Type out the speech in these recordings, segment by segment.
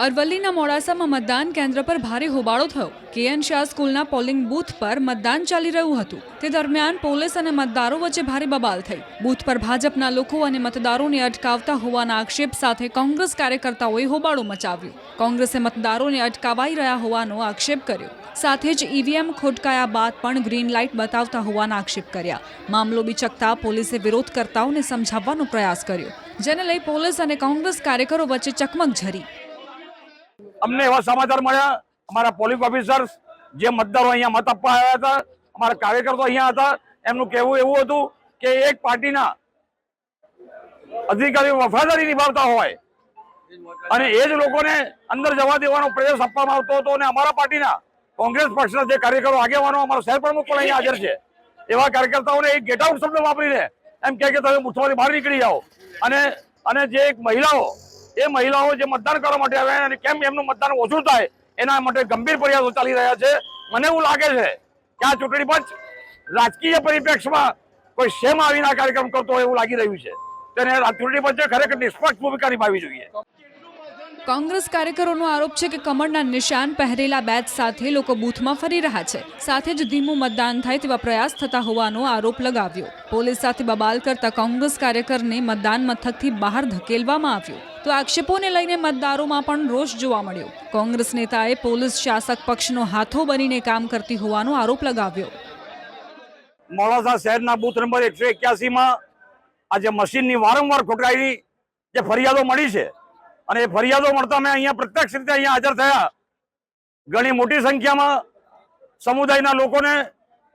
અરવલ્લીના મોડાસામાં મતદાન કેન્દ્ર પર ભારે હોબાળો થયો। કેએન શાહ સ્કૂલના પોલિંગ બૂથ પર મતદાન ચાલી રહ્યું હતું। તે દરમિયાન પોલીસ અને મતદારો વચ્ચે ભારે બબાલ થઈ। બૂથ પર ભાજપના લોકો અને મતદારોને અટકાવતા હોવાના આક્ષેપ સાથે કોંગ્રેસ કાર્યકર્તાઓએ હોબાળો મચાવ્યો। કોંગ્રેસે મતદારોને અટકાવાઈ રહ્યા હોવાનો આક્ષેપ કર્યો। સાથે જ ઈવીએમ ખોટકાયા બાદ પણ ગ્રીન લાઇટ બતાવતા હોવાના આક્ષેપ કર્યા। મામલો બિચકતા પોલીસે વિરોધકર્તાઓને સમજાવવાનો પ્રયાસ કર્યો, જેને લઈ પોલીસ અને કોંગ્રેસ કાર્યકરો વચ્ચે ચકમક ઝરી। અમને એવા સમાચાર મળ્યા, અમારા પોલિંગ ઓફિસર્સ જે મતદારો અહીંયા મત આપવા આવ્યા હતા, અમારા કાર્યકર્તાઓ અહીંયા હતા, એમનું કહેવું એવું હતું કે એક પાર્ટીના અધિકારીઓ વફાદારી નિભાવતા હોય અને એ જ લોકોને અંદર જવા દેવાનો પ્રયાસ આપવામાં આવતો હતો અને અમારા પાર્ટીના કોંગ્રેસ પક્ષના જે કાર્યકરો આગેવાનો, અમારો શહેર પ્રમુખ પણ અહીંયા હાજર છે, એવા કાર્યકર્તાઓને એક ગેટ આઉટ શબ્દ વાપરીને એમ કહે કે તમે બૂથમાંથી બહાર નીકળી જાઓ અને જે એક મહિલાઓ જે મતદાન કરવા માટે આવ્યા અને કેમ એમનું મતદાન ઓછું થાય એના માટે ગંભીર પ્રયાસો ચાલી રહ્યા છે। મને એવું લાગે છે કે આ ચૂંટણી પંચ રાજકીય પરિપ્રેક્ષમાં કોઈ શેમ આવીને કાર્યક્રમ કરતો હોય એવું લાગી રહ્યું છે। તેને ચૂંટણી પંચે ખરેખર નિષ્પક્ષ ભૂમિકા નિભાવવી જોઈએ। કોંગ્રેસ કાર્યકરોનો આરોપ છે કે કમળના નિશાન પહેરેલા બેચ સાથે લોકો બૂથમાં ફરી રહ્યા છે। સાથે જ ધીમું મતદાન થાય તેવા પ્રયાસ થતા હોવાનો આરોપ લગાવ્યો। પોલીસ સાથે બબાલ કરતા કોંગ્રેસ કાર્યકરને મતદાન મથકથી બહાર ધકેલવામાં આવ્યો। તો આક્ષેપોને લઈને મતદારોમાં પણ રોષ જોવા મળ્યો। કોંગ્રેસ નેતાએ પોલીસ શાસક પક્ષનો હાથો બનીને કામ કરતી હોવાનો આરોપ લગાવ્યો। મોડાસા શહેરના બૂથ નંબર 181માં આજે મશીનની વારંવાર ખોટકાઈની જે ફરિયાદો મળી છે અને એ ફરિયાદો મળતા મેં અહીંયા પ્રત્યક્ષ રીતે અહીંયા હાજર થયા। ઘણી મોટી સંખ્યામાં સમુદાયના લોકોને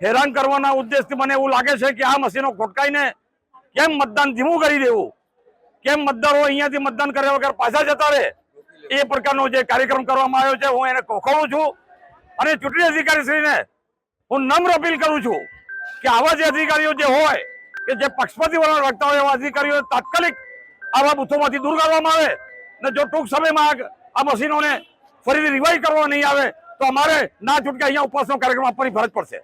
હેરાન કરવાના ઉદ્દેશથી મને એવું લાગે છે કે આ મશીનો ખોટકાઈને કેમ મતદાન ધીમું કરી દેવું, કેમ મતદારો અહીંયાથી મતદાન કર્યા વગર પાછા જતા રહે, એ પ્રકારનો જે કાર્યક્રમ કરવામાં આવ્યો છે હું એને ખોખોળું છું અને ચૂંટણી અધિકારીશ્રીને હું નમ્ર અપીલ કરું છું કે આવા જે અધિકારીઓ જે હોય કે જે પક્ષપાતી વલણ રાખતા હોય એવા અધિકારીઓ તાત્કાલિક આવા બૂથોમાંથી દૂર કરવામાં આવે ને જો ટૂંક સમયમાં આ મશીનોને ફરીથી રિવાઇવ કરવા નહીં આવે તો અમારે ના છૂટકે અહીંયા ઉપવાસનો કાર્યક્રમ આપવાની ફરજ પડશે।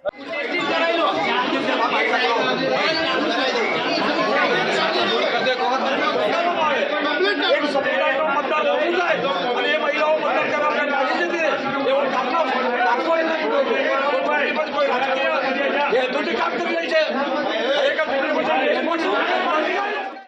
કામ કરી રહી છે।